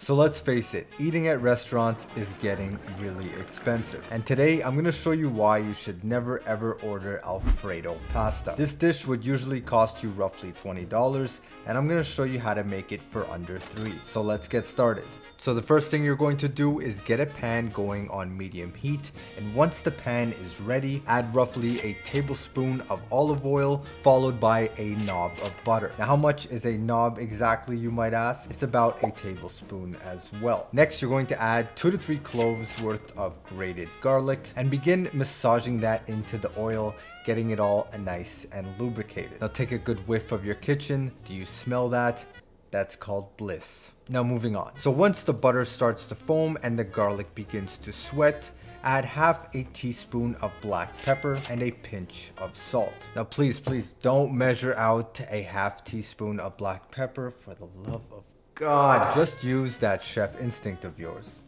So let's face it, eating at restaurants is getting really expensive. And today I'm gonna show you why you should never ever order Alfredo pasta. This dish would usually cost you roughly $20, and I'm gonna show you how to make it for under $3. So let's get started. So the first thing you're going to do is get a pan going on medium heat, and once the pan is ready, add roughly a tablespoon of olive oil followed by a knob of butter. Now how much is a knob exactly, you might ask? It's about a tablespoon as well. Next you're going to add 2 to 3 cloves worth of grated garlic and begin massaging that into the oil, getting it all nice and lubricated. Now take a good whiff of your kitchen. Do you smell that? That's called bliss. Now moving on. So once the butter starts to foam and the garlic begins to sweat, add half a teaspoon of black pepper and a pinch of salt. Now please don't measure out a half teaspoon of black pepper, for the love of God. Just use that chef instinct of yours.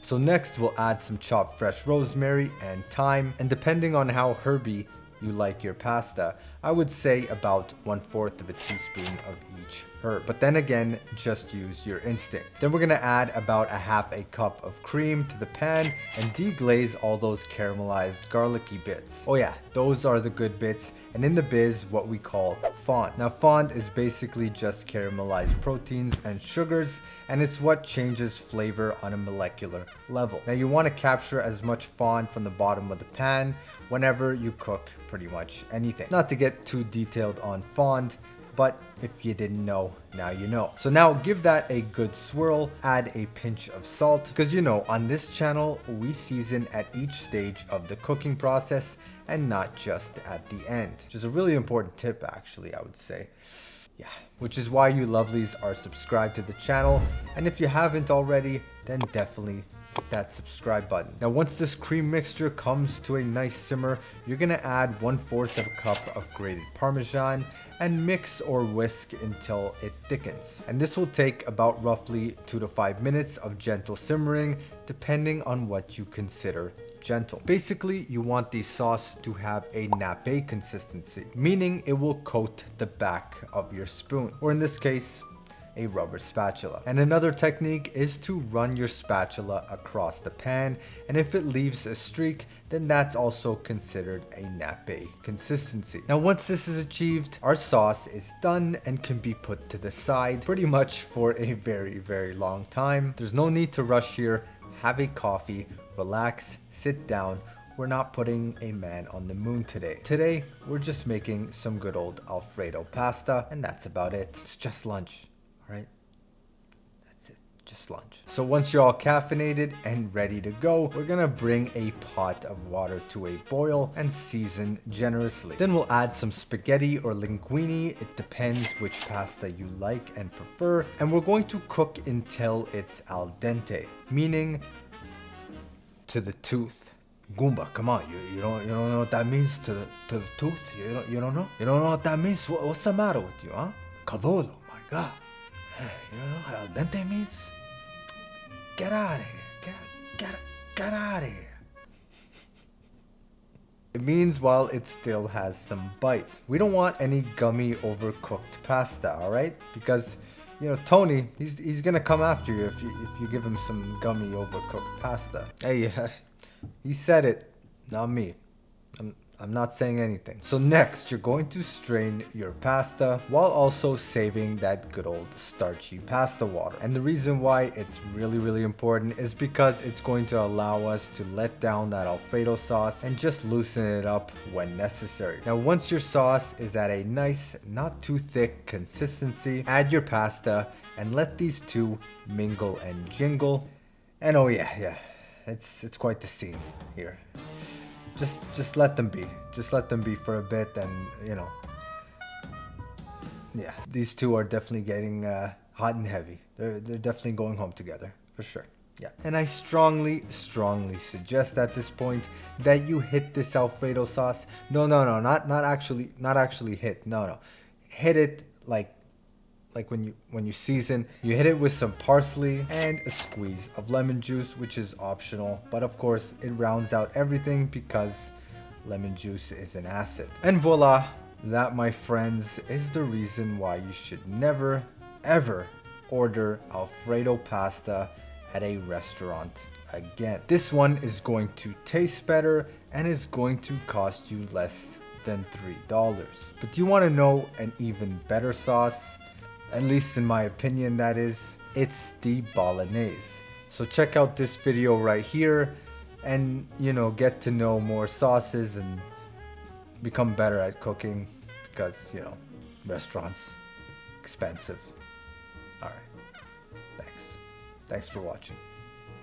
So next we'll add some chopped fresh rosemary and thyme, and depending on how herby you like your pasta, I would say about 1/4 of a teaspoon of each herb. But then again, just use your instinct. Then we're gonna add about a half a cup of cream to the pan and deglaze all those caramelized garlicky bits. Oh yeah, those are the good bits, and in the biz, what we call fond. Now fond is basically just caramelized proteins and sugars, and it's what changes flavor on a molecular level. Now you want to capture as much fond from the bottom of the pan whenever you cook pretty much anything. Not to get too detailed on fond, but if you didn't know, now you know. So now give that a good swirl, add a pinch of salt, because you know, on this channel, we season at each stage of the cooking process and not just at the end, which is a really important tip actually, I would say. Yeah, which is why you lovelies are subscribed to the channel, and if you haven't already, then definitely hit that subscribe button. Now once this cream mixture comes to a nice simmer, you're gonna add 1/4 of a cup of grated Parmesan and mix or whisk until it thickens. And this will take about roughly 2 to 5 minutes of gentle simmering, depending on what you consider gentle. Basically, you want the sauce to have a nappe consistency, meaning it will coat the back of your spoon, or in this case, a rubber spatula. And another technique is to run your spatula across the pan, and if it leaves a streak, then that's also considered a nappe consistency. Now once this is achieved, our sauce is done and can be put to the side pretty much for a very long time. There's no need to rush here. Have a coffee, relax, sit down. We're not putting a man on the moon today. Today, we're just making some good old Alfredo pasta, and that's about it. It's just lunch. Right? That's it, just lunch. So once you're all caffeinated and ready to go, we're gonna bring a pot of water to a boil and season generously. Then we'll add some spaghetti or linguine, it depends which pasta you like and prefer, and we're going to cook until it's al dente, meaning to the tooth. Goomba, come on, you don't know what that means, to the tooth? You don't know? You don't know what that means? What's the matter with you, huh? Cavolo, my God. You know what al dente means? Get out of here. Get out of here. It means while it still has some bite. We don't want any gummy overcooked pasta, alright? Because, you know, Tony, he's gonna come after you if you give him some gummy overcooked pasta. Hey, he said it, not me. I'm not saying anything. So next, you're going to strain your pasta while also saving that good old starchy pasta water. And the reason why it's really important is because it's going to allow us to let down that Alfredo sauce and just loosen it up when necessary. Now once your sauce is at a nice, not too thick consistency, add your pasta and let these two mingle and jingle. And oh yeah, it's quite the scene here. Just let them be. Just let them be for a bit, and you know. Yeah, these two are definitely getting hot and heavy. They're definitely going home together, for sure. Yeah. And I strongly suggest at this point that you hit this Alfredo sauce. No, not actually hit. No. Hit it like when you season, you hit it with some parsley and a squeeze of lemon juice, which is optional, but of course it rounds out everything because lemon juice is an acid. And voila, that, my friends, is the reason why you should never ever order Alfredo pasta at a restaurant again. This one is going to taste better and is going to cost you less than $3. But do you want to know an even better sauce? At least in my opinion, that is. It's the bolognese. So check out this video right here and, you know, get to know more sauces and become better at cooking because, you know, restaurants expensive. All right. Thanks for watching.